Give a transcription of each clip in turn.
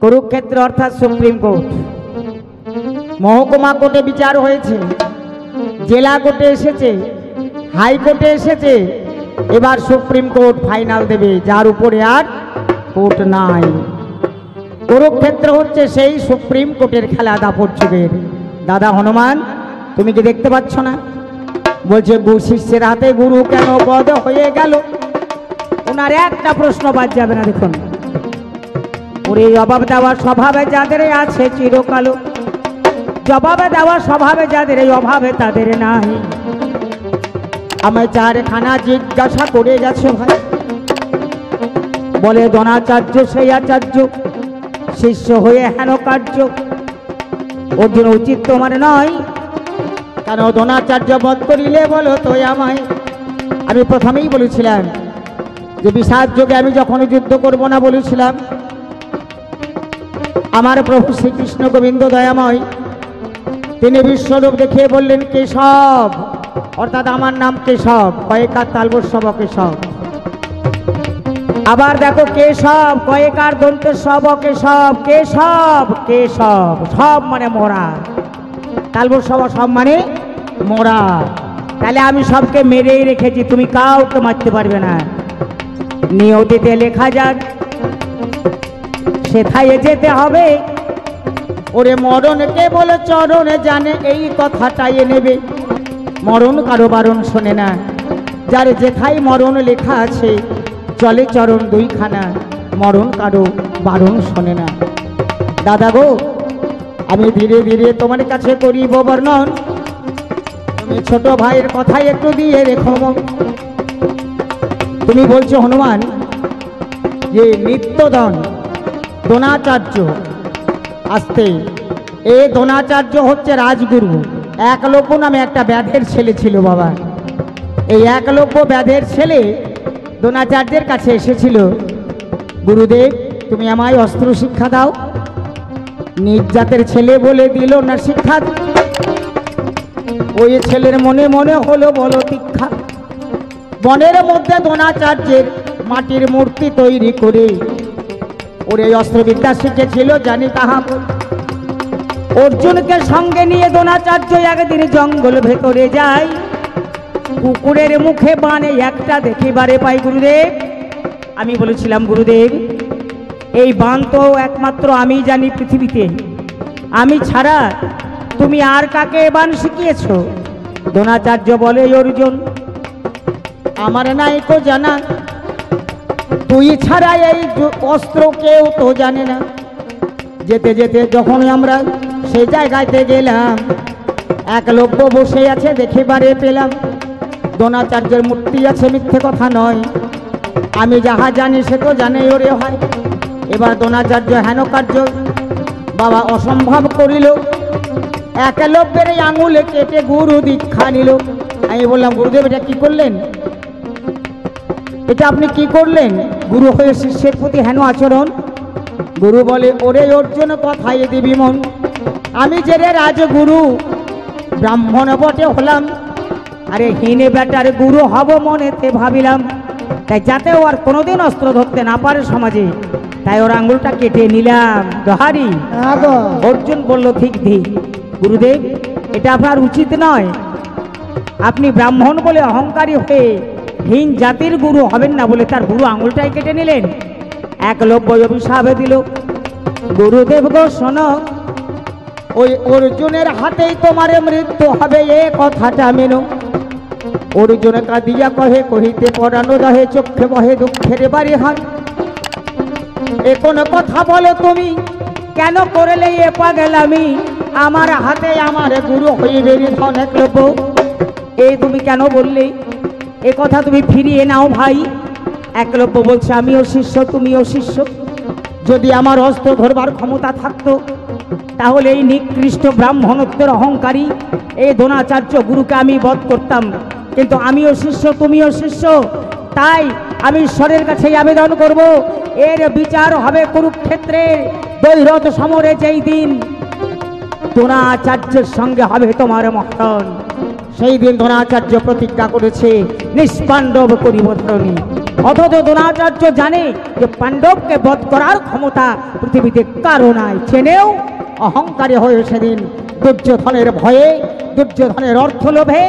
কুরুক্ষেত্র অর্থাৎ supreme court. মহকুমা কোর্টে বিচার হয়েছে, জেলা কোর্টে এসেছে, হাইকোর্টে এসেছে, এবার সুপ্রিম কোর্ট ফাইনাল দেবে, যার উপরে আর কোর্ট নাই। কুরুক্ষেত্র হচ্ছে সেই সুপ্রিম কোর্টের খেলা দাপট যুগের। দাদা হনুমান, তুমি কি দেখতে পাচ্ছ না? বলছে শিষ্যের হাতে গুরু কেন বধ হয়ে গেল? ওনার একটা প্রশ্ন বাদ যাবে না। দেখুন, ওরে জবাব দেওয়ার স্বভাবে যাদের আছে চিরকালো, জবাবে দেওয়ার স্বভাবে যাদের এই অভাবে তাদের নাই। আমি চারখানা জিজ্ঞাসা করে গেছে ভাই। বলে দ্রোণাচার্য সেই আচার্য, শিষ্য হয়ে হেন কার্য, ওর জন্য উচিত তোমার নয়। কেন দ্রোণাচার্য বধ করিলে বলো তো আমায়? আমি প্রথমেই বলেছিলাম যে বিষাদ যোগে আমি যখন যুদ্ধ করব না বলেছিলাম, আমার প্রভু শ্রীকৃষ্ণ গোবিন্দ দয়াময় তিনি বিশ্বরূপ দেখিয়ে বললেন কেশব, অর্থাৎ আমার নাম কেশব, কয়েকার তালবস্যব কেশব। আবার দেখো কেশব, কয়েকার দন্তের সব কেশব, কেশব কেশব, সব মানে মোরা, তালবস্যব সব মানে মোরা। তাহলে আমি সবকে মেরেই রেখেছি, তুমি কাউকে মারতে পারবে না। নিয়তিতে লেখা যাক সেথায় যেতে হবে। ওরে মরণ কেবল চরণে জানে, এই কথাটাই নেবে। মরণ কারো বারণ শোনে না, যার যেথায় মরণ লেখা আছে চলে চরণ দুইখানা, মরণ কারো বারণ শোনে না। দাদা গো, আমি ধীরে ধীরে তোমার কাছে করিব বর্ণন, তুমি ছোট ভাইয়ের কথাই একটু দিয়ে রেখো। তুমি বলছো হনুমান যে নিত্যদন দ্রোণাচার্য আসতে, এ দ্রোণাচার্য হচ্ছে রাজগুরু। একলব্য নামে একটা ব্যাধের ছেলে ছিল বাবা। এই একলব্য ব্যাধের ছেলে দ্রোণাচার্যের কাছে এসেছিল, গুরুদেব তুমি আমায় অস্ত্র শিক্ষা দাও। নিজ জাতের ছেলে বলে দিল না শিক্ষা। ওই ছেলের মনে মনে হলো বলো দীক্ষা। বনের মধ্যে দ্রোণাচার্যের মাটির মূর্তি তৈরি করে ওরে অস্ত্রবিদ্যা শিখেছিল, জানি তাহা। অর্জুনকে সঙ্গে নিয়ে দ্রোণাচার্য একদিন জঙ্গল ভেতরে যায়, কুকুরের মুখে বানে একটা দেখিবারে পাই। গুরুদেব, আমি বলেছিলাম গুরুদেব এই বান তো একমাত্র আমি জানি পৃথিবীতে, আমি ছাড়া তুমি আর কাকে বান শিখিয়েছ? দ্রোণাচার্য বলে অর্জুন আমার নাই কো জানা, তুই ছাড়া এই অস্ত্র কেউ তো জানে না। যেতে যেতে যখন আমরা সেই জায়গাতে গেলাম, একলব্য বসে আছে দেখিবারে পেলাম। দ্রোণাচার্যের মূর্তি আছে, মিথ্যে কথা নয়। আমি যাহা জানি সে তো জানে ওরে হয়। এবার দ্রোণাচার্য হেন কার্য বাবা অসম্ভব করিল, একলব্যের এই আঙুলে কেটে গুরু দীক্ষা নিল। আমি বললাম গুরুদেব এটা কি করলেন? এটা আপনি কি করলেন? গুরু হয়ে শিষ্যের প্রতি হেন আচরণ। গুরু বলে ওরে অর্জুন কথাই দিবি মন, আমি যে রে রাজগুরু ব্রাহ্মণ বটে হলাম, আরে হিনে বেটার গুরু হব মনেতে ভাবিলাম। তাই যাতে ও আর কোনোদিন অস্ত্র ধরতে না পারে সমাজে, তাই ওর আঙুলটা কেটে নিলাম। দহারি অর্জুন বলল ঠিক ঠিক গুরুদেব, এটা আপনার উচিত নয়। আপনি ব্রাহ্মণ বলে অহংকারী হয়ে হীন জাতির গুরু হবেন না বলে তার গুরু আঙুলটাই কেটে নিলেন। একলব্য অভিশাপ দিল। গুরুদেব গো শোনো, ওই অর্জুনের হাতেই তোমার মৃত্যু হবে, এ কথাটা মেনো। অর্জুন কাঁদিয়া কহে কহিতে পরানো রহে, চক্ষে বহে দুঃখের বাড়ি হাত। এ কোন কথা বলো তুমি, কেন করলে এ পাগলামি? আমার হাতে আমার গুরু হইবে নিধন। একলব্য এই তুমি কেন বললে? এ কথা তুমি ফিরিয়ে নাও ভাই। একলব্য বলছে আমিও শিষ্য তুমিও শিষ্য, যদি আমার অস্ত্র ধরবার ক্ষমতা থাকতো তাহলে এই নিকৃষ্ট ব্রাহ্মণত্বের অহংকারী এই দ্রোণাচার্য গুরুকে আমি বধ করতাম। কিন্তু আমিও শিষ্য তুমিও শিষ্য, তাই আমি ঈশ্বরের কাছে আবেদন করব, এর বিচার হবে কুরুক্ষেত্রের দৈরথ সমরে। যেই দিন দ্রোণাচার্যের সঙ্গে হবে তোমার মরণ, সেই দিন দ্রোণাচার্য প্রতিজ্ঞা করেছে নিষ্পাণ্ডব করিব ধরণী। অথচ দ্রোণাচার্য জানে যে পাণ্ডবকে বধ করার ক্ষমতা পৃথিবীতে কারো নাই। চেনেও অহংকারী হয়ে সেদিন দুর্যোধনের ভয়ে, দুর্যোধনের অর্থ লোভে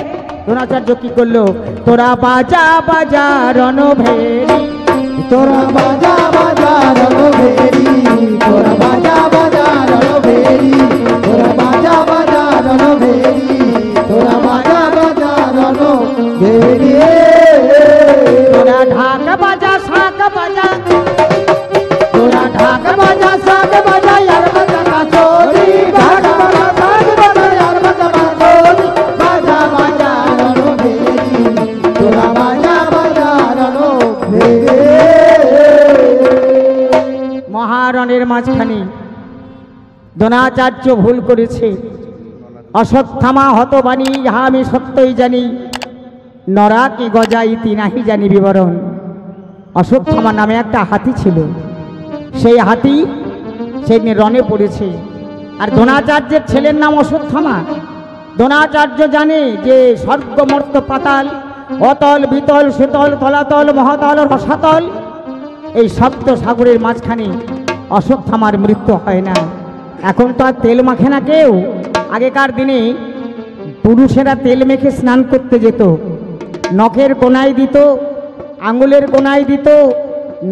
দ্রোণাচার্য কি করলো? তোরা বাজা বাজা রণভেরি, তোরা বাজা বাজা রণভেরি, তোরা বাজা বাজা রণভেরি, তোরা বাজা বাজা রণভেরি, তোরা বাজা বাজা রণভেরি, তোরা ঢাক বাজা শাক বাজা, তোরা ঢাক বাজা শাক বাজা আর বাজা কাচরি, ঢাক বাজা শাক বাজা আর বাজা কাচরি, বাজা বাজা রণভেরি, তোরা বাজা বাজা রণভেরি। মহারণের মাঝখানে দ্রোণাচার্য ভুল করেছে। অশ্বত্থামা হতবাণী, ইহা আমি সত্যই জানি, নরা কি গজা ইতি নাহি জানি বিবরণ। অশ্বত্থামা নামে একটা হাতি ছিল, সেই হাতি সেদিন রণে পড়েছে। আর দ্রোণাচার্যের ছেলের নাম অশ্বত্থামা। দ্রোণাচার্য জানে যে স্বর্গ মর্ত পাতাল, অতল বিতল সুতল তলাতল মহাতল রসাতল, এই সপ্ত সাগরের মাঝখানে অশ্বত্থামার মৃত্যু হয় না। এখন তো আর তেল মাখে না কেউ। আগেকার দিনে পুরুষেরা তেল মেখে স্নান করতে যেত, নখের কোনায় দিত, আঙুলের কোনায় দিত,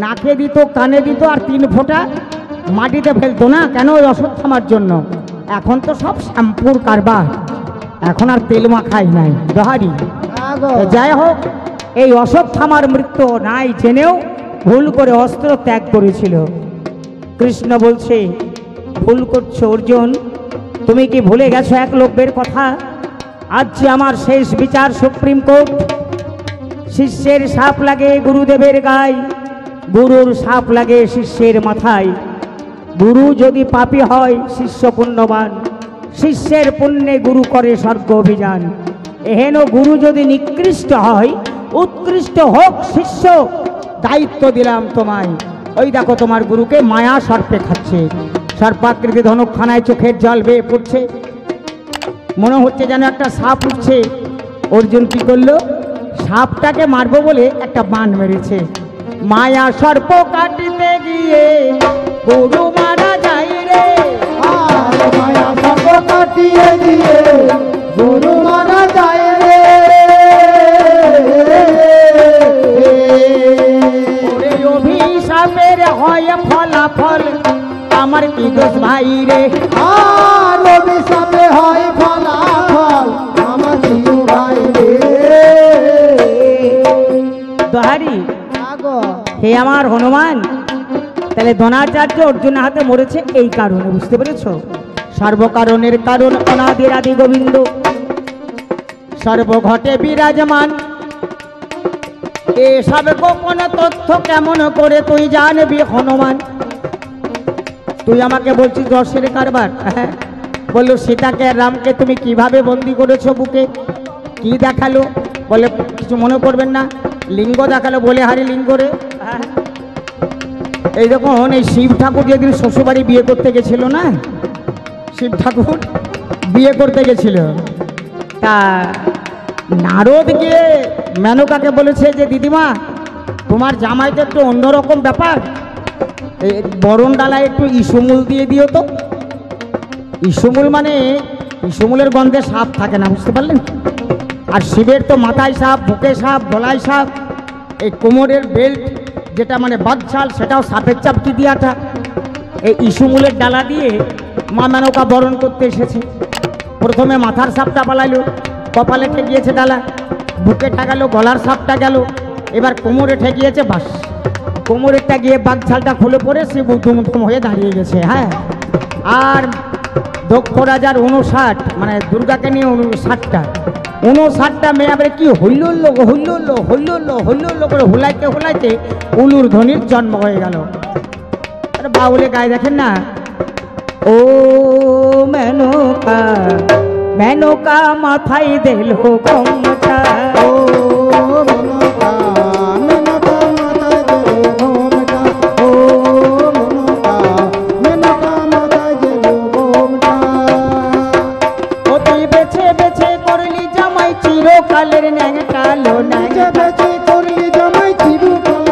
নাকে দিত, কানে দিত, আর 3 ফোঁটা মাটিতে ফেলতো না। কেন? ওই অশ্বত্থামার জন্য। এখন তো সব শ্যাম্পুর কারবার, এখন আর তেল মাখাই নাই দহারি। যাই হোক, এই অশ্বত্থামার মৃত্যু নাই জেনেও ভুল করে অস্ত্র ত্যাগ করেছিল। কৃষ্ণ বলছে, ভুল করছো অর্জুন, তুমি কি ভুলে গেছো একলব্যের কথা? আজ যে আমার শেষ বিচার সুপ্রিম কোর্ট। শিষ্যের সাপ লাগে গুরুদেবের গায়ে, গুরুর সাপ লাগে শিষ্যের মাথায়। গুরু যদি পাপী হয় শিষ্য পুণ্যবান, শিষ্যের পুণ্যে গুরু করে স্বর্গ অভিযান। এহেন গুরু যদি নিকৃষ্ট হয়, উৎকৃষ্ট হোক শিষ্য, দায়িত্ব দিলাম তোমায়। ওই দেখো তোমার গুরুকে মায়া সর্পে খাচ্ছে, সর্পাকৃতি ধনুকখানায় চোখের জল বেয়ে পড়ছে, মনে হচ্ছে যেন একটা সাপ উঠছে। অর্জুন কি করলো? সাপটাকে মারবো বলে একটা বান মেরেছে। মায়া সর্প কাটিতে গিয়ে গুরু মারা যায় রে, আর মায়া সর্প কাটিয়ে দিয়ে গুরু মারা যায় রে। ওরে অভিশাপের হয় ফলাফল, আমার কি দোষ ভাই রে? আর অভিশাপে হয় ফলাফল, আমার কি ভাই রে? দহারি, আগো হে আমার হনুমান, তাহলে দ্রোণাচার্য অর্জুনের হাতে মরেছে এই কারণে, বুঝতে পেরেছ? সর্বকারণের কারণ অনাদির আদি গোবিন্দ, সর্বঘটে বিরাজমান। এসব গোপন তথ্য কেমন করে তুই জানবি হনুমান? তুই আমাকে বলছিস রসের কারবার? হ্যাঁ, বললো সীতাকে আর রামকে তুমি কিভাবে বন্দি করেছো বুকে? কি দেখালো? বলে কিছু মনে করবেন না, লিঙ্গ দেখালো। বলে হারি লিঙ্গ রে? হ্যাঁ, এই দেখুন, এই শিব ঠাকুর যেদিন শ্বশুরবাড়ি বিয়ে করতে গেছিল না, শিব ঠাকুর বিয়ে করতে গেছিল, তা নারদ গিয়ে মেনকাকে বলেছে যে দিদিমা, তোমার জামাই তো একটু অন্যরকম ব্যাপার, এই বরণ ডালায় একটু ইসুমূল দিয়ে দিও তো। ইসুমূল মানে ইসুমূলের গন্ধে সাপ থাকে না, বুঝতে পারলেন? আর শিবের তো মাথায় সাপ, বুকে সাপ, গলায় সাপ, এই কোমরের বেল্ট যেটা মানে বাদশাল, সেটাও সাপের চাপটি দিয়াটা। এই ইসুমূলের ডালা দিয়ে মা মেনকা বরণ করতে এসেছে। প্রথমে মাথার সাপটা পালাইলো, কপালে ঠেকিয়েছে ডালা, বুকে ঠেকালো, গলার সাপটা গেল, এবার কোমরে ঠেকিয়েছে, বাস কোমরেরটা গিয়ে বাঘঝালটা খুলে পড়ে সে বুদ্ধমুদ্ধম হয়ে দাঁড়িয়ে গেছে। হ্যাঁ, আর দক্ষ রাজার 59, মানে দুর্গাকে নিয়ে 59টা মেয়ে আবার কি হইল্লো হইল্লো হইল্লো হইল্লো করে হুলাইতে হুলাইতে উলুর ধ্বনির জন্ম হয়ে গেল। আরে বাউলে গায়ে দেখেন না, ও মেনকা মেনকা মাথায় দিল ঘোমটা, ও মেনকা মেনকা মাথায় দিল ঘোমটা, ও মেনকা মেনকা মাথায় দিল ঘোমটা। ও তুই বেছে বেছে করলি জামাই চিরকালের ন্যাংটা লো বেছে বেছে করলি জামাই চিরকালের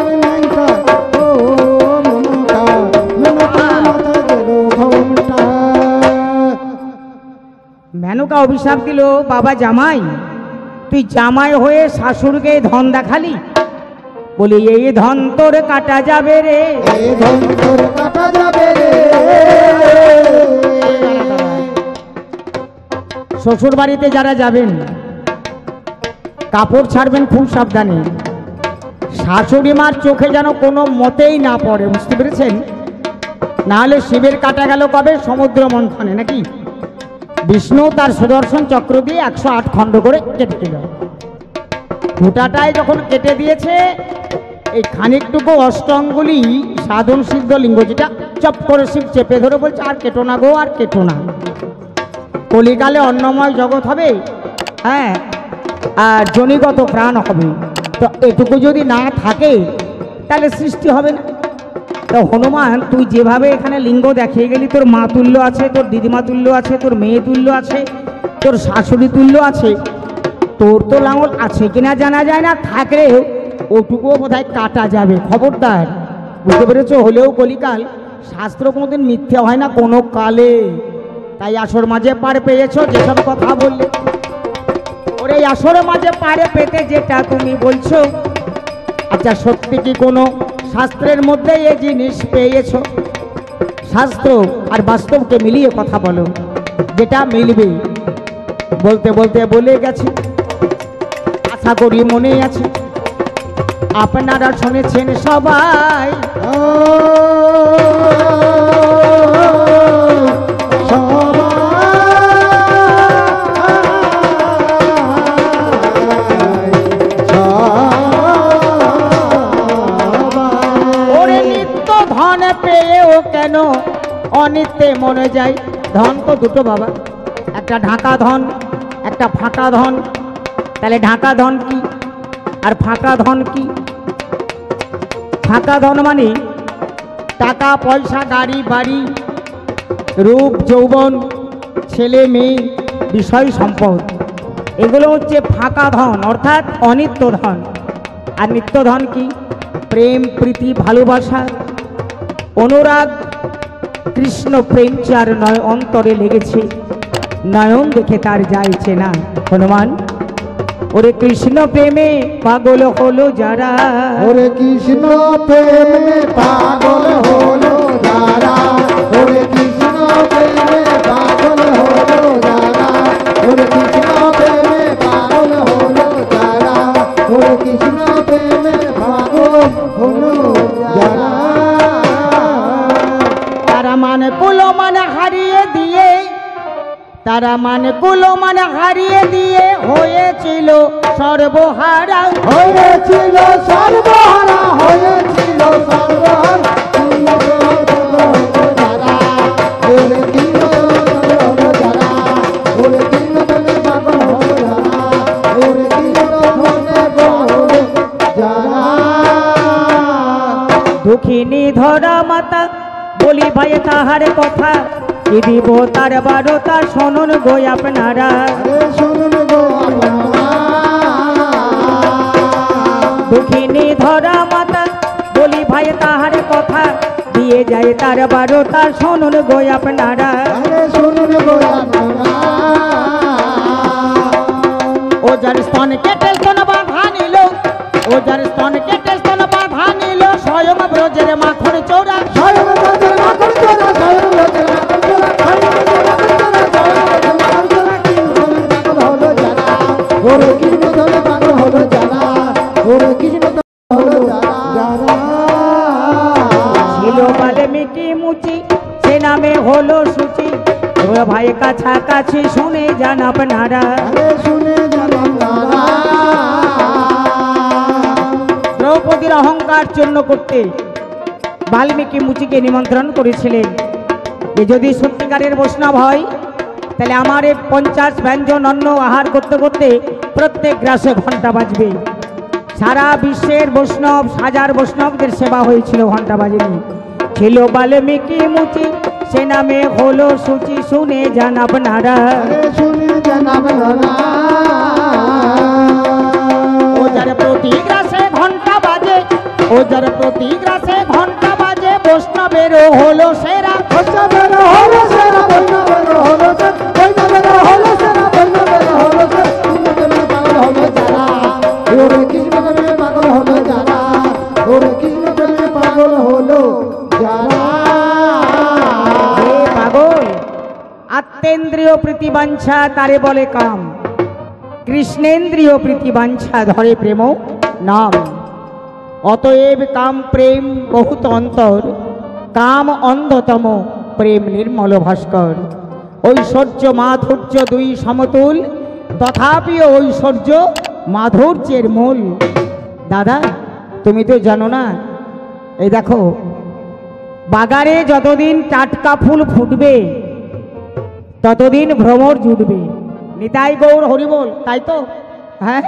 মেনকা অভিশাপ দিল, বাবা জামাই তুই জামাই হয়ে শাশুড়কে ধন দেখালি, বলি এই ধন তোর কাটা যাবে রে, এই ধন তোর কাটা যাবে রে। শ্বশুর বাড়িতে যারা যাবেন কাপড় ছাড়বেন খুব সাবধানে, শাশুড়ি মার চোখে যেন কোনো মতেই না পড়ে, বুঝতে পেরেছেন? নাহলে শিবের কাটা গেল কবে? সমুদ্র মন্থনে নাকি বিষ্ণু তার সুদর্শন চক্র দিয়ে 108 খণ্ড করে কেটে দিল। গোটাটায় যখন কেটে দিয়েছে, এই খানিকটুকু অষ্টঙ্গুলি সাধন সিদ্ধ লিঙ্গ, যেটা চপ করে শিব চেপে ধরে বলছে আর কেটো না গো, আর কেটো না, কলিকালে অন্নময় জগৎ হবে, হ্যাঁ, আর জনিগত প্রাণ হবে, তো এটুকু যদি না থাকে তাহলে সৃষ্টি হবে না। তো হনুমান তুই যেভাবে এখানে লিঙ্গ দেখিয়ে গেলি, তোর মা তুল্য আছে, তোর দিদিমা তুল্য আছে, তোর মেয়ে তুল্য আছে, তোর শাশুড়ি তুল্য আছে, তোর তো লাঙল আছে কিনা জানা যায় না, থাকলেও ওটুকুও বোধহয় কাটা যাবে, খবরদার, বুঝতে পেরেছো? হলেও কলিকাল, শাস্ত্র কোনোদিন মিথ্যে হয় না কোনো কালে, তাই আসর মাঝে পার পেয়েছো যেসব কথা বললে, ওরে আসর মাঝে পারে পেতে যেটা তুমি বলছো, আচ্ছা সত্যি কি কোনো শাস্ত্রের মধ্যে এই জিনিস পেয়েছো? শাস্ত্র আর বাস্তবকে মিলিয়ে কথা বলো, যেটা মিলবে। বলতে বলতে বলে গেছে, আশা করি মনে আছে, আপনারা শুনেছেন সবাই, ওরে নিত্য ধন পেয়েও কেন অনিত্যে মনে যায়। ধন তো দুটো বাবা, একটা ঢাকা ধন, একটা ফাঁকা ধন। তাহলে ঢাকা ধন কি আর ফাঁকা ধন কি? ফাঁকা ধন মানে টাকা পয়সা, গাড়ি বাড়ি, রূপ যৌবন, ছেলে মেয়ে, বিষয় সম্পদ, এগুলো হচ্ছে ফাঁকা ধন, অর্থাৎ অনিত্য ধন। আর নিত্য ধন কি? প্রেম, প্রীতি, ভালোবাসা, অনুরাগ, কৃষ্ণ প্রেম চার নয় অন্তরে লেগেছে, নয়ন দেখে তার যাইছে না। হনুমান ওরে কৃষ্ণ প্রেমে পাগল হলো যারা, ওরে কৃষ্ণ প্রেমে পাগল হলো যারা, ওরে কৃষ্ণ প্রেমে পাগল হলো যারা, ওরে কৃষ্ণ প্রেমে পাগল হলো যারা, ওরে কৃষ্ণ প্রেমে পাগল হলো যারা। তারা মানে কুলো মানে হারিয়ে দিয়ে, তারা মানে কুলো মানে হারিয়ে দিয়ে হয়েছিল সর্বহারা, হয়েছিল সর্বহারা, হয়েছিল সর্বহারা, যারা ওরে কৃষ্ণ হলো যারা, ওরে কৃষ্ণ প্রেমে পাগল হলো যারা, ওরে কৃষ্ণ প্রেমে পাগল যারা। দুঃখিনী ধরা মাতা বলি ভাই তাহার কথা, কি দিব তার বারোটা শোনুন গো আপনারা। শুনুন গো আপনারা, দুঃখিনী ধরা মাতা বলি ভাই তাহার কথা, দিয়ে যায় তার বারোটা শোনুন গো আপনারা। শুনুন গো আপনারা। ও যার স্তন কেটে স্তন বাঁধা নিল, ও যার স্তন কেটে স্তন বাঁধা নিল, স্বয়ং ব্রজের মাখন চৌরা, স্বয়ং ব্রজের মাখন চৌরা, স্বয়ং ব্রজের মাখন চৌরা, স্বয়ং ব্রজের মাখন চৌরা, স্বয়ং ব্রজের মাখন চৌরা, কৃষ্ণ প্রেমে পাগল হলো যারা, ওরে কৃষ্ণ প্রেমে পাগল হলো যারা, ওরে কৃষ্ণ প্রেমে হলো যারা। ছিল বাল্মীকি মুচি, সে নামে হলো সূচি, ও ভাই কাছাকাছি শুনে যান আপনারা। শুনে যান আপনারা। দ্রৌপদীর অহংকার চূর্ণ করতে বাল্মীকি মুচিকে নিমন্ত্রণ করেছিলেন যে যদি সত্যিকারের বৈষ্ণব হয় তাহলে আমার এই 50 ব্যঞ্জন অন্ন আহার করতে করতে প্রত্যেক গ্রাসে ঘন্টা বাজবে। সারা বিশ্বের বৈষ্ণব, হাজার বৈষ্ণবদের সেবা হয়েছিল, ঘন্টা বাজেনি। ছিল বাল্মীকি মুচি, সে নামে হলো সূচি, শুনে যান আপনারা। শুনে যান আপনারা। ও যার প্রতি গ্রাসে ঘন্টা বাজে, ও যার প্রতি গ্রাসে ঘন্টা বাজে, বৈষ্ণবেরও হলো সেরা, বৈষ্ণবের হলো সেরা, বৈষ্ণবের হলো সেরা, বৈষ্ণবের হলো সেরা। কামেন্দ্রীয় প্রীতিবাঞ্ছা তারে বলে কাম, কৃষ্ণেন্দ্রীয় প্রীতিবাঞ্ছা ধরে প্রেম নাম। অতএব কাম প্রেম বহুত অন্তর, কাম অন্ধতম প্রেম নির্মল ভাস্কর। ঐশ্বর্য মাধুর্য দুই সমতুল, তথাপি ঐশ্বর্য মাধুর্যের মূল। দাদা তুমি তো জানো না, এই দেখো বাগানে যতদিন টাটকা ফুল ফুটবে ততদিন ভ্রমর জুটবে। নিতাই গৌর হরিবোল, তাই তো? হ্যাঁ,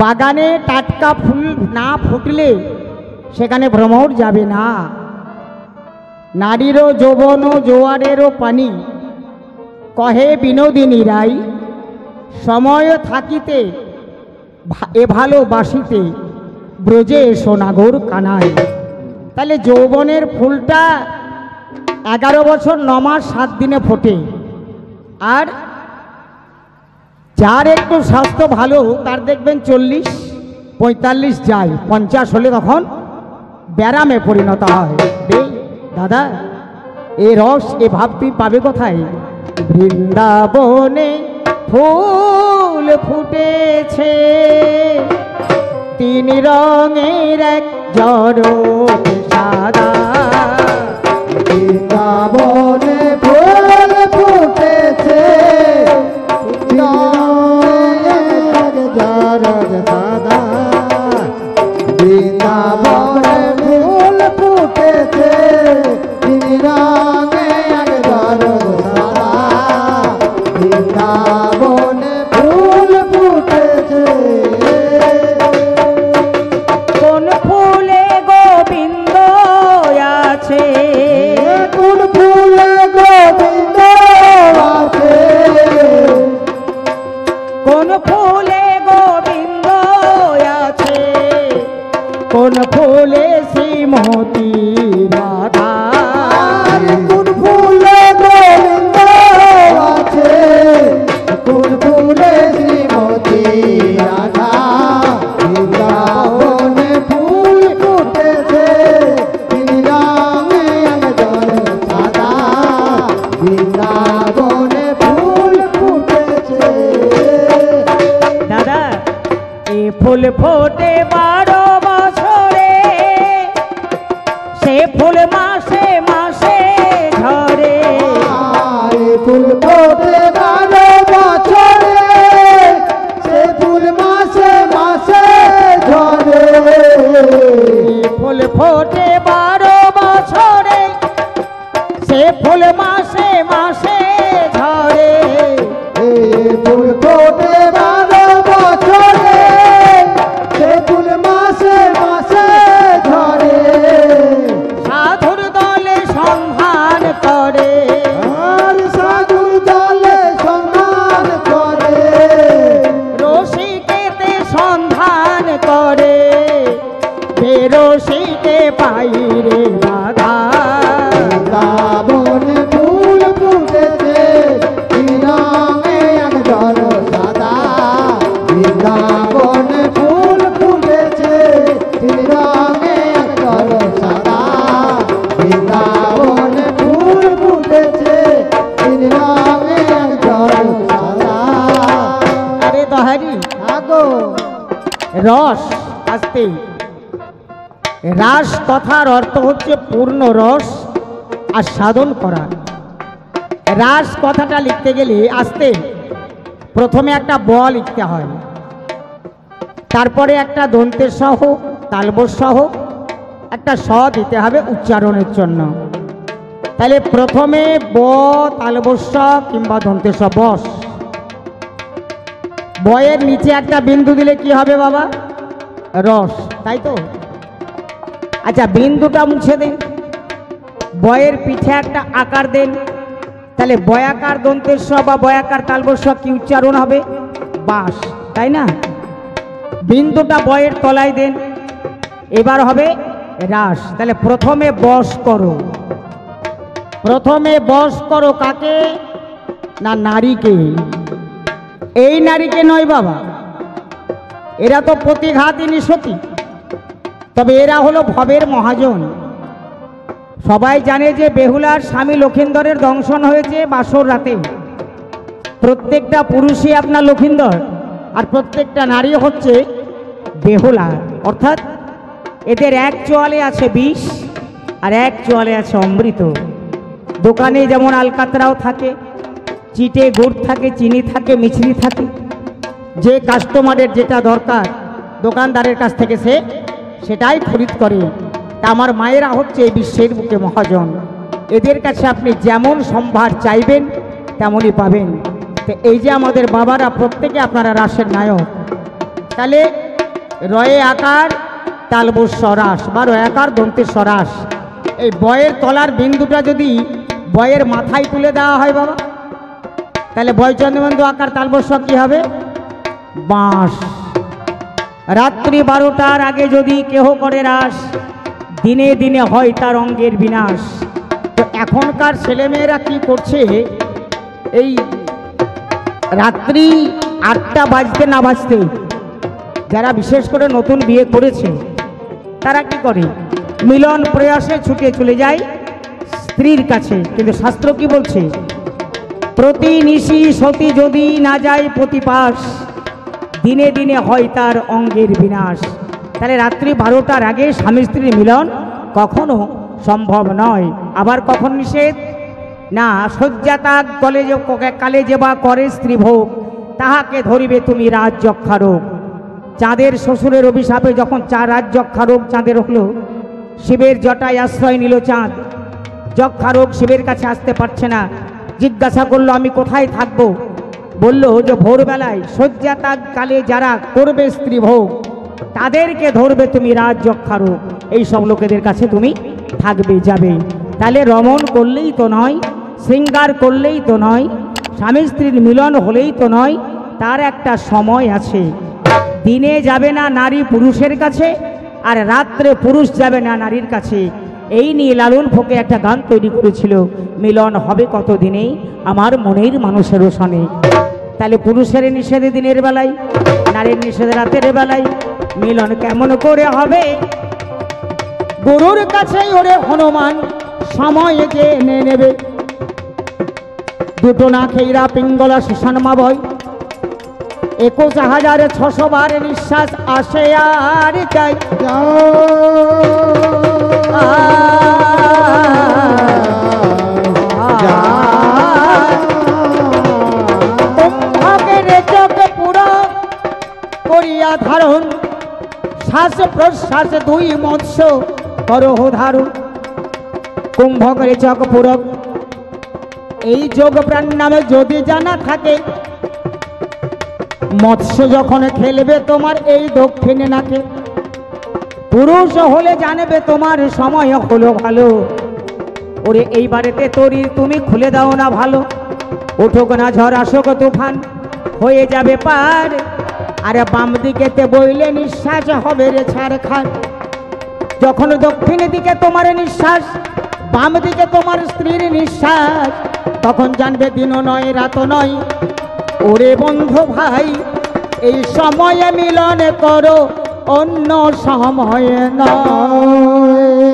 বাগানে টাটকা ফুল না ফুটলে সেখানে ভ্রমর যাবে না। নারীরও যৌবন জোয়ারেরও পানি, কহে বিনোদিনী রাই, সময় থাকিতে এ ভালোবাসিতে ব্রজে সোনাগর কানাই। তাহলে যৌবনের ফুলটা 11 বছর 9 মাস 7 দিনে ফোটে, আর যার একটু স্বাস্থ্য ভালো তার দেখবেন 40-45 যায়, 50 হলে তখন ব্যারামে পরিণত হয়। রে দাদা, এ রস এ ভাব তুই পাবে কোথায়? বৃন্দাবনে ফুল ফুটেছে 3 রঙের এক জড়ক সাদা। বৃন্দাবনে ফুল ফুটেছে সাদা, বৃন্দাবনে ফুল ফুটেছে 3 রঙে এক জড়ক সাদা, বৃন্দাবনে ফুল ফুটেছে। কোন ফুলে গোবিন্দ আছে, কোন ফুলে গোবিন্দ আছে, কোন ফুলে গোবিন্দ আছে, কোন ফুলে শ্রীমতী রাধা। কোন ফুলে গোবিন্দ আছে, কোন ফুলে শ্রীমতী রাধা, বৃন্দাবনে ফুল ফুটেছে 3 রঙে এক জড়ক সাদা, বৃন্দাবনে ফুল ফুটেছে। দাদা এ ফুল ফোটে 12 বছরে, সে ফুল মাসে মাসে ঝরে। ফুল ফোটে 12 বছরে, সে ফুল মাসে মাসে ঝরে। ফুল ফোটে 12 বছরে, সে ফুল মাসে মাসে ঝরে। ফুল ফোটে 12 বছরে, সে ফুল মাসে মাসে ঝরে। সাধুর দলে সন্ধান করে, আর সাধুর দলে সন্ধান করে, রসিকেতে সন্ধান করে, বেরসিকে পাই রে বাধা। বৃন্দাবনে ফুল ফুটেছে 3 রঙে এক জড়ক সাদা, বৃন্দাবনে ফুল ফুটেছে 3 রঙে এক জড়ক সাদা, বৃন্দাবনে ফুল ফুটেছে 3 রঙে এক জড়ক সাদা। আরে দহারি আগো রস আসতে, রাস কথার অর্থ হচ্ছে পূর্ণ রস আর সাধন করা। রাস কথাটা লিখতে গেলে আসতে প্রথমে একটা ব লিখতে হয়, তারপরে একটা দন্তের সহ তালবস সহ একটা স দিতে হবে উচ্চারণের জন্য। তাহলে প্রথমে ব তালবস কিংবা দন্তের স বস, বয়ের নিচে একটা বিন্দু দিলে কি হবে বাবা? রস, তাই তো? আচ্ছা বিন্দুটা মুছে দেন, বয়ের পিঠে একটা আকার দেন, তাহলে বয়াকার দন্তের স বা বয়াকার তালবস কি উচ্চারণ হবে? বাস, তাই না? বিন্দুটা বয়ের তলায় দেন, এবার হবে রাস। তাহলে প্রথমে বস করো, প্রথমে বস করো কাকে? না নারীকে। এই নারীকে নয় বাবা, এরা তো প্রতিঘাতিনী সতী, তবে এরা হলো ভবের মহাজন। সবাই জানে যে বেহুলার স্বামী লক্ষিন্দরের দংশন হয়েছে বাসর রাতে। প্রত্যেকটা পুরুষই আপনার লক্ষিন্দর, আর প্রত্যেকটা নারী হচ্ছে বেহুলা। অর্থাৎ এদের এক চোয়ালে আছে বিষ আর এক চোয়ালে আছে অমৃত। দোকানে যেমন আলকাতরাও থাকে, চিটে গুড় থাকে, চিনি থাকে, মিছরি থাকে, যে কাস্টমারের যেটা দরকার দোকানদারের কাছ থেকে সে সেটাই খরিদ করে। তা আমার মায়েরা হচ্ছে এই বিশ্বের বুকে মহাজন। এদের কাছে আপনি যেমন সম্ভার চাইবেন তেমনই পাবেন। তো এই যে আমাদের বাবারা প্রত্যেকে আপনারা রাসের নায়ক। তাহলে রয়ে আকার তালবস সরাস বা রয়াকার দন্তের সরাস, এই বয়ের তলার বিন্দুটা যদি বয়ের মাথায় তুলে দেওয়া হয় বাবা, তাহলে বয়চন্দ্রবিন্দু আকার তালবস্য কি হবে? বাঁশ। রাত্রি 12টার আগে যদি কেহ করে রাস, দিনে দিনে হয় তার অঙ্গের বিনাশ। তো এখনকার ছেলেমেয়েরা কি করছে, এই রাত্রি 8টা বাজতে না বাজতে যারা বিশেষ করে নতুন বিয়ে করেছে তারা কি করে, মিলন প্রয়াসে ছুটে চলে যায় স্ত্রীর কাছে। কিন্তু শাস্ত্র কি বলছে, প্রতি নিশি সতী যদি না যায় প্রতিপাস, দিনে দিনে হয় তার অঙ্গের বিনাশ। তাহলে রাত্রি 12টার আগে স্বামী স্ত্রীর মিলন কখনো সম্ভব নয়। আবার কখন নিষেধ না, শয্যা তাক কালে যে বা করে স্ত্রী ভোগ, তাহাকে ধরিবে তুমি রাজ যক্ষা রোগ। চাঁদের শ্বশুরের অভিশাপে যখন রাজ যক্ষা রোগ চাঁদের হলো, শিবের জটায় আশ্রয় নিল চাঁদ। যক্ষা রোগ শিবের কাছে আসতে পারছে না, জিজ্ঞাসা করলো আমি কোথায় থাকবো? বলল যে ভোরবেলায় শয্যা তাক কালে যারা করবে স্ত্রী ভোগ, তাদেরকে ধরবে তুমি রাজ যক্ষা রোগ। এই সব লোকেদের কাছে তুমি থাকবে যাবে। তাহলে রমণ করলেই তো নয়, শৃঙ্গার করলেই তো নয়, স্বামী স্ত্রীর মিলন হলেই তো নয়, তার একটা সময় আছে। দিনে যাবে না নারী পুরুষের কাছে, আর রাত্রে পুরুষ যাবে না নারীর কাছে। এই নিয়ে লালন ফোকে একটা গান তৈরি করেছিল, মিলন হবে কত দিনে আমার মনের মানুষের সনে। তাহলে পুরুষের নিষেধে দিনের বেলায়, নারীর নিষেধে রাতের বেলায়, মিলন কেমন করে হবে? গুরুর কাছে ওরে হনুমান সময় যে এনে নেবে, দুটো না খেইরা পিঙ্গলা শ্মশান ভয়, 21,600 বার নিঃশ্বাস আসে আর চাই। পুরো করিয়া ধারণ, শ্বাস প্রশ্বাস 2 মৎস্য করহ ধারণ। কুম্ভকের চক পুরক, এই যোগ প্রাণ নামে যদি জানা থাকে, মৎস্য যখন খেলবে তোমার এই দক্ষিণে নাকে। পুরুষ হলে জানবে তোমার সময় হলো ভালো, ওরে এই বাড়িতে তরি তুমি খুলে দাও না ভালো। উঠুক না ঝড় আসুক তুফান, হয়ে যাবে পার, আরে বাম দিকেতে বইলে নিঃশ্বাস হবে রে ছাড় খান। যখন দক্ষিণ দিকে তোমার নিঃশ্বাস, বাম দিকে তোমার স্ত্রীর নিঃশ্বাস, তখন জানবে দিন নয় রাত নয়। ওরে বন্ধু ভাই, এই সময়ে মিলন করো, অন্য সময়ে নয়।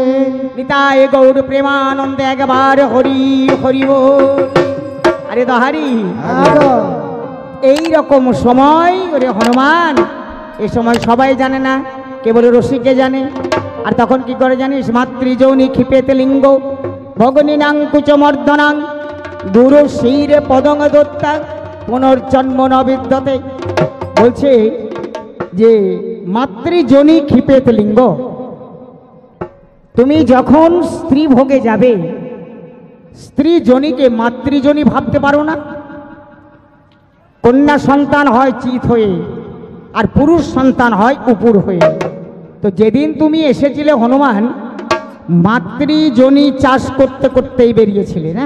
নিতাই গৌর প্রেমানন্দে একবার হরি হরি বল। আরে দহারি, এই রকম সময় ওরে হনুমান, এ সময় সবাই জানে না, কেবল রসিকে জানে। আর তখন কি করে জানিস, মাতৃযৌনি ক্ষিপেতে লিঙ্গ ভগনীনাঙ্কুচ মর্দনাং, গুরু শিরে পদং দত্তা পুনর্জন্ম ন বিদ্যতে। বলছে যে মাতৃজনী ক্ষিপেত লিঙ্গ, তুমি যখন স্ত্রী ভোগে যাবে, স্ত্রী জনীকে মাতৃজনী ভাবতে পারো না। কন্যা সন্তান হয় চিত হয়ে, আর পুরুষ সন্তান হয় উপুর হয়ে। তো যেদিন তুমি এসেছিলে হনুমান, মাতৃজনী চাষ করতে করতেই বেরিয়েছিলে না?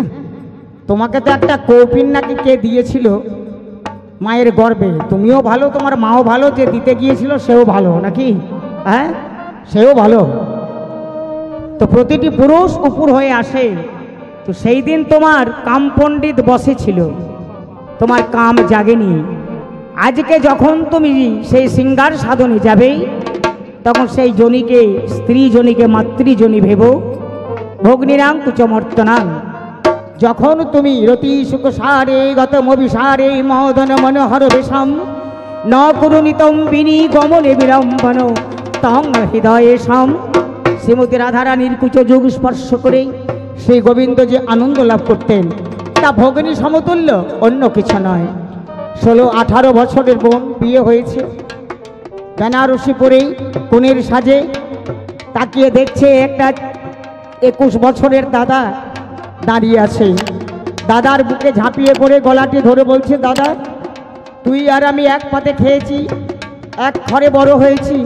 তোমাকে তো একটা কৌপিন নাকি কে দিয়েছিল মায়ের গর্ভে। তুমিও ভালো, তোমার মাও ভালো, যে দিতে গিয়েছিল সেও ভালো নাকি? হ্যাঁ, সেও ভালো। তো প্রতিটি পুরুষ উপুর হয়ে আসে। তো সেই দিন তোমার কাম পণ্ডিত বসেছিল, তোমার কাম জাগেনি। আজকে যখন তুমি সেই শৃঙ্গার সাধনে যাবে, তখন সেই জনিকে, স্ত্রী জনিকে মাতৃজনী ভেবো। ভগ্নিনাং কুচমর্তনাং। যখন তুমি রতি সুখ সারে গতমভিসারে মদন মনোহর বেশম ন কুরুনিতম বিনি গমনে বিলম্বন তং হৃদয়ে সম। শ্রীমতী রাধারানীর কুচযোগ স্পর্শ করে শ্রী গোবিন্দ যে আনন্দ লাভ করতেন তা ভগ্নী সমতুল্য, অন্য কিছু নয়। 16-18 বছরের বোন বিয়ে হয়েছে, বেনারসি পরেই কনের সাজে তাকিয়ে দেখছে একটা 21 বছরের দাদা দাঁড়িয়ে আছে। দাদার বুকে ঝাঁপিয়ে পড়ে গলাটি ধরে বলছে, দাদা তুই আর আমি এক পাতে খেয়েছি, এক ঘরে বড় হয়েছি,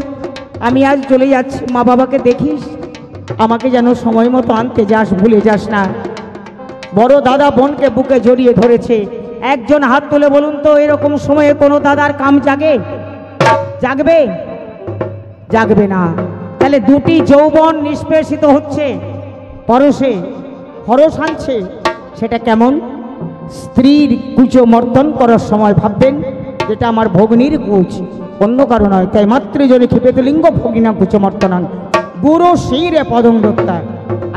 আমি আজ চলে যাচ্ছি, মা বাবাকে দেখিস, আমাকে যেন সময় মতো আনতে যাস, ভুলে যাস না। বড় দাদা বোনকে বুকে জড়িয়ে ধরেছে। একজন হাত তুলে বলুন তো, এরকম সময়ে কোনো দাদার কাম জাগে? জাগবে? জাগবে না। তাহলে দুটি যৌবন নিষ্পেষিত হচ্ছে, পরশে হরস আনছে। সেটা কেমন? স্ত্রীর কুচমর্দন করার সময় ভাববেন যেটা আমার ভগ্নীর কুচ, অন্য কারণ নয়। তাই মাতৃজনে ক্ষিপেত লিঙ্গ ভগিনা কুচমর্দনাং গুরু শিরে পদং দত্তা।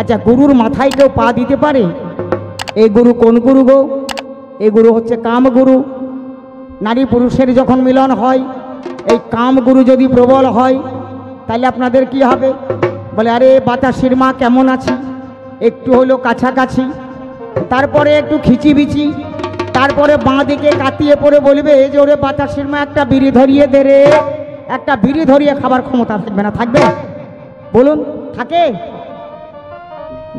আচ্ছা, গুরুর মাথায় কেউ পা দিতে পারে? এই গুরু কোন গুরু গো? এই গুরু হচ্ছে কামগুরু। নারী পুরুষের যখন মিলন হয়, এই কামগুরু যদি প্রবল হয় তাহলে আপনাদের কি হবে? বলে, আরে বাতাসির মা কেমন আছি, একটু হলো কাছাকাছি, তারপরে একটু খিচিবিচি, তারপরে বাঁ দিকে কাতিয়ে পড়ে বলবে যে ওরে বাতাসির মা একটা বিড়ি ধরিয়ে দে রে। একটা বিড়ি ধরিয়ে খাবার ক্ষমতা থাকবে না? থাকবে? বলুন, থাকে?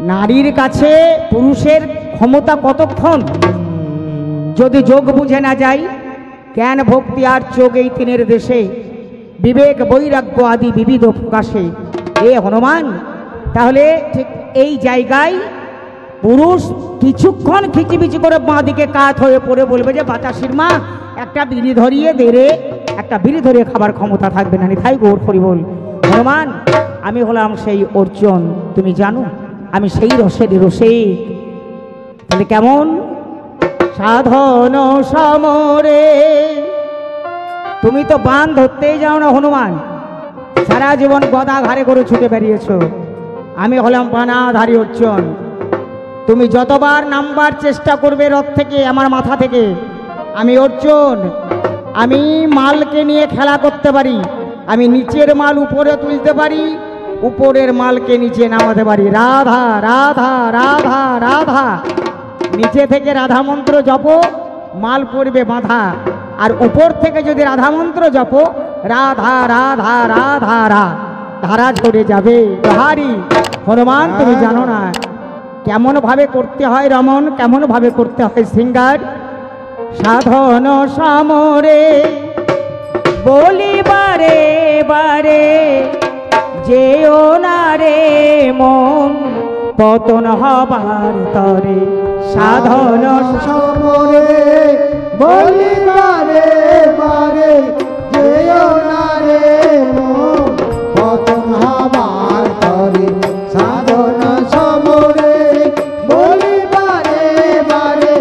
নারীর কাছে পুরুষের ক্ষমতা কতক্ষণ? যদি যোগ বুঝে না যায়, জ্ঞান ভক্তি আর যোগ এই তিনের দেশে বিবেক বৈরাগ্য আদি বিবিধ প্রকাশে এ হনুমান। তাহলে ঠিক এই জায়গায় পুরুষ কিছুক্ষণ খিচিবিচি করে বাঁ দিকে কাত হয়ে পড়ে বলবে যে বাতাসির মা একটা বিড়ি ধরিয়ে দে রে। একটা বিড়ি ধরিয়ে খাবার ক্ষমতা থাকবে না। নিতাই গৌর হরি বল। হনুমান, আমি হলাম সেই অর্জুন, তুমি জানো আমি সেই রসের রসিক। তাহলে কেমন? সাধন সমরে তুমি তো বান ধরতেই যাও না হনুমান, সারা জীবন গদা ঘাড়ে করে ছুটে বেরিয়েছ। আমি হলাম বানাধারী অর্জুন। তুমি যতবার নামবার চেষ্টা করবে রথ থেকে, আমার মাথা থেকে, আমি অর্জুন, আমি মালকে নিয়ে খেলা করতে পারি। আমি নিচের মাল উপরে তুলতে পারি, উপরের মালকে নিচে নামাতে পারি। রাধা রাধা রাধা রাধা। নিচে থেকে রাধা মন্ত্র জপো, মাল পড়বে বাঁধা। আর উপর থেকে যদি রাধা মন্ত্র জপো, রাধা রাধা রাধা রা, ধারা ঝরে যাবে। হারি হনুমান, তুমি জানো না কেমন ভাবে করতে হয় রমন, কেমন ভাবে করতে হয় শৃঙ্গার। সাধন সমরে বলি বারে বারে যেও না রে মন, পতন হবার তরে। সাধন সমরে বলি বারে বারে যেও না রে মন, পতন হবার তরে। সাধন সমরে বলি বারে বারে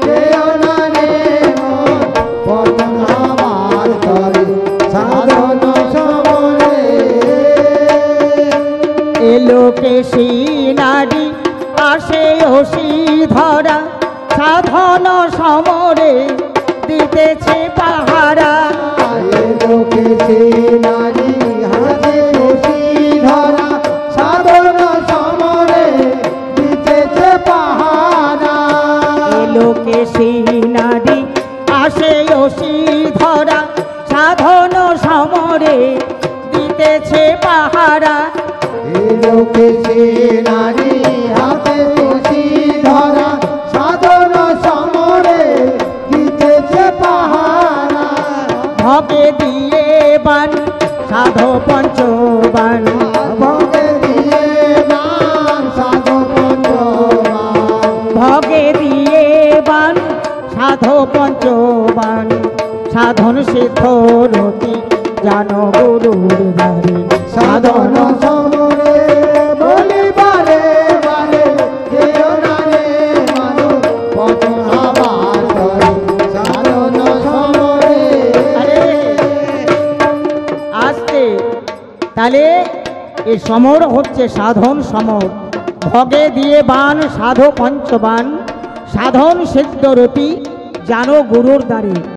যেও না রে মন, পতন হবার তরে। সাধন সমরে এলোকে নারী আসে ওসি ধরা, সাধন সমরে দিতেছে পাহারা। লোকে সে নারী হাতে ওসি ধরা, সাধন সমরে দিতেছে পাহারা। এলোকে নারী আসে ওসি ধরা, সাধন সমরে দিতেছে পাহারা। লোকে সে নারী হাতে ওসি ধরা, সাধন সমরে দিতেছে পাহারা। ভগে দিয়ে বান সাধো পঞ্চবান, ভগে দিয়ে বান সাধো পঞ্চবান, ভগে দিয়ে বান সাধো পঞ্চবান। সাধন সিদ্ধ রতি জানো গুরুর দ্বারে। সাধন সমরে বলি বারে বারে যেও না রে মানো, পতন হবার তরে। সাধন সমরে আসতে তাহলে এই সমর হচ্ছে সাধন সমর। ভগে দিয়ে বান সাধো পঞ্চবান, সাধন সিদ্ধ রতি জানো গুরুর দ্বারে।